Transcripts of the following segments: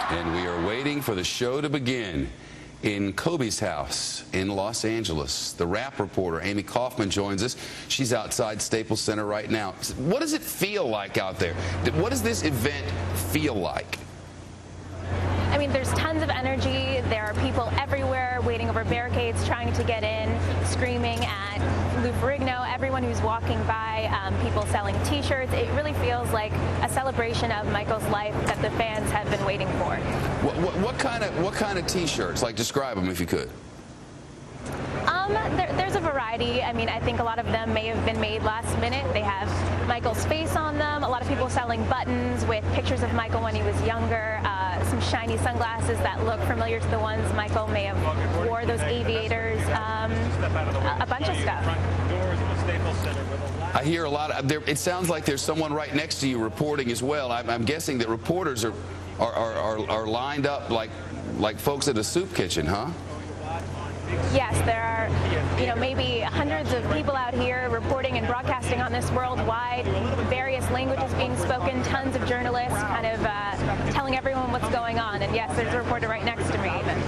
And we are waiting for the show to begin. In Kobe's house in Los Angeles, the Wrap reporter Amy Kaufman joins us. She's outside Staples Center right now. What does it feel like out there? What does this event feel like? I mean, there's tons of energy. There are people everywhere waiting over barricades, trying to get in, screaming at Lou Ferrigno, everyone who's walking by, people selling T-shirts. It really feels like a celebration of Michael's life that the fans have been waiting for. What kind of T-shirts? Like, describe them if you could. There's a variety. I mean, I think a lot of them may have been made last minute. They have Michael's face on them. A lot of people selling buttons with pictures of Michael when he was younger. Some shiny sunglasses that look familiar to the ones Michael may have wore, those aviators, a bunch of stuff. I hear a lot of, it sounds like there's someone right next to you reporting as well. I'm guessing that reporters are lined up like folks at a soup kitchen, huh? Yes, there are, maybe hundreds of people out here reporting and broadcasting on this worldwide, various languages being spoken, tons of journalists kind of telling everyone what's going on. And yes, there's a reporter right next to me even.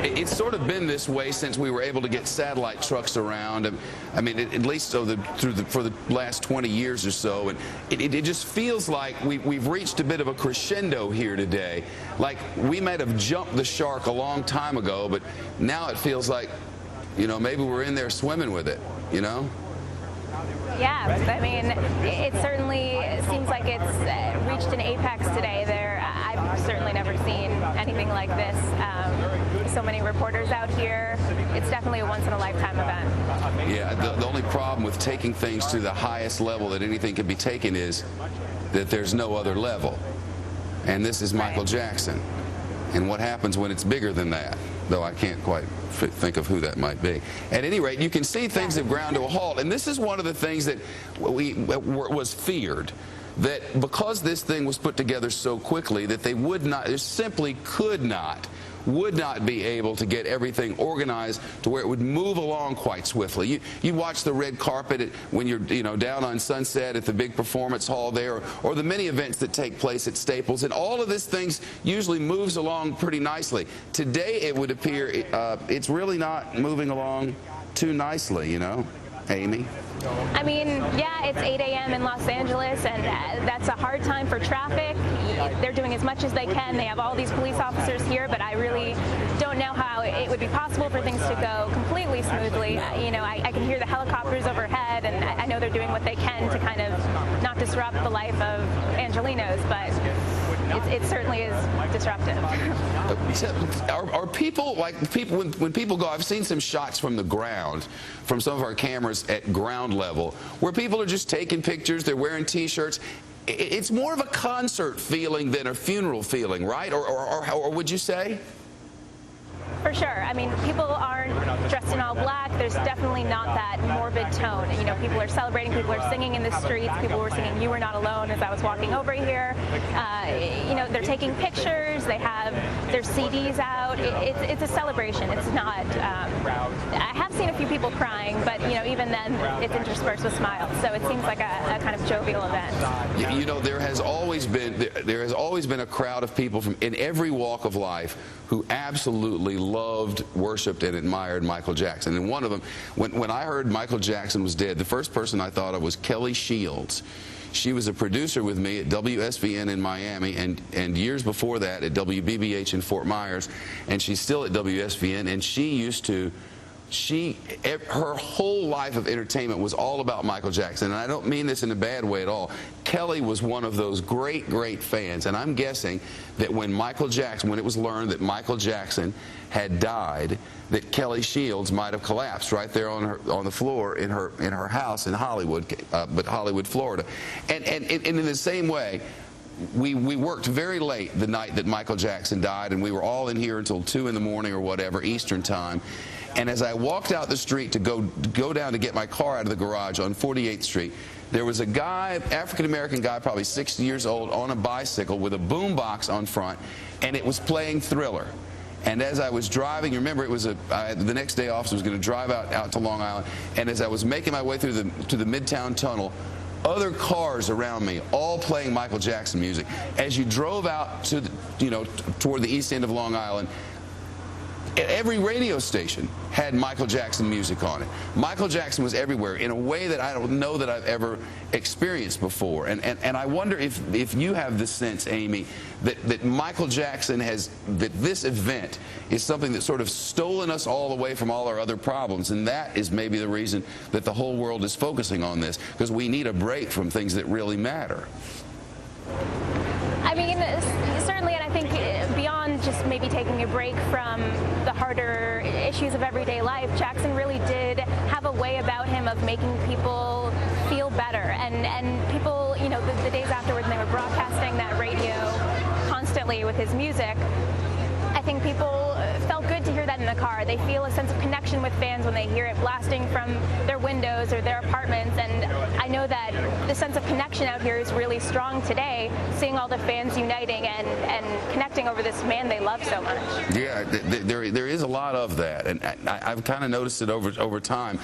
It's sort of been this way since we were able to get satellite trucks around. I mean, at least for the last 20 years or so. And it just feels like we've reached a bit of a crescendo here today. Like we might have jumped the shark a long time ago, but now it feels like, maybe we're in there swimming with it, Yeah, I mean, it certainly seems like it's reached an apex today. I've certainly never seen anything like this. So many reporters out here. It's definitely a once-in-a-lifetime event. Yeah, the only problem with taking things to the highest level that anything can be taken is that there's no other level. And this is Michael Jackson. And what happens when it's bigger than that? Though I can't quite think of who that might be. At any rate, you can see things have ground to a halt. And this is one of the things that was feared, that because this thing was put together so quickly that they would not be able to get everything organized to where it would move along quite swiftly. You watch the red carpet when you're down on Sunset at the big performance hall there, or the many events that take place at Staples, and all of this things usually moves along pretty nicely. Today it would appear it's really not moving along too nicely, Amy? I mean, yeah, it's 8 a.m. in Los Angeles, and that's a hard time for traffic. They're doing as much as they can. They have all these police officers here, but I really don't know how it would be possible for things to go completely smoothly. I can hear the helicopters overhead, and I know they're doing what they can to kind of not disrupt the life of Angelinos, but it certainly is disruptive. Are people, when people go, I've seen some shots from the ground, from some of our cameras at ground level, where people are just taking pictures, they're wearing T-shirts. It's more of a concert feeling than a funeral feeling, right? Or would you say? For sure. I mean, people aren't dressed in all black. There's definitely not that morbid tone. People are celebrating. People are singing in the streets. People were singing "You Were Not Alone" as I was walking over here. They're taking pictures. They have their CDs out. It's a celebration. It's not. I have seen a few people crying, but even then, it's interspersed with smiles. So it seems like a kind of jovial event. There has always been a crowd of people in every walk of life who absolutely loved, worshipped, and admired Michael Jackson. And one of them, when I heard Michael Jackson was dead, the first person I thought of was Kelly Shields. She was a producer with me at WSVN in Miami, and years before that at WBBH in Fort Myers, and she's still at WSVN, and her whole life of entertainment was all about Michael Jackson, and I don't mean this in a bad way at all. Kelly was one of those great fans, and I'm guessing that when it was learned that Michael Jackson had died, that Kelly Shields might have collapsed right there on the floor in her house in Hollywood, Florida, and in the same way. We worked very late the night that Michael Jackson died, and we were all in here until 2 in the morning or whatever, Eastern time. And as I walked out the street to go down to get my car out of the garage on 48th Street, there was a guy, African-American guy, probably 60 years old, on a bicycle with a boombox on front, and it was playing Thriller. And as I was driving, you remember it was the next day off, so I was going to drive out to Long Island, and as I was making my way through to the Midtown Tunnel, other cars around me, all playing Michael Jackson music. As you drove out to the, toward the east end of Long Island, every radio station had Michael Jackson music on it. Michael Jackson was everywhere in a way that I don't know that I've ever experienced before. And I wonder if you have the sense, Amy, that Michael Jackson that this event is something that's sort of stolen us all away from all our other problems. And that is maybe the reason that the whole world is focusing on this, because we need a break from things that really matter. I mean, certainly, and I think beyond just maybe taking a break from the harder issues of everyday life, Jackson really did have a way about him of making people feel better. And people, the days afterwards, when they were broadcasting that radio constantly with his music, I think people felt good to hear that in the car. They feel a sense of connection with fans when they hear it blasting from their windows or their apartments. And I know that the sense of connection out here is really strong today, seeing all the fans uniting and connecting over this man they love so much. Yeah, there is a lot of that, and I've kind of noticed it over time.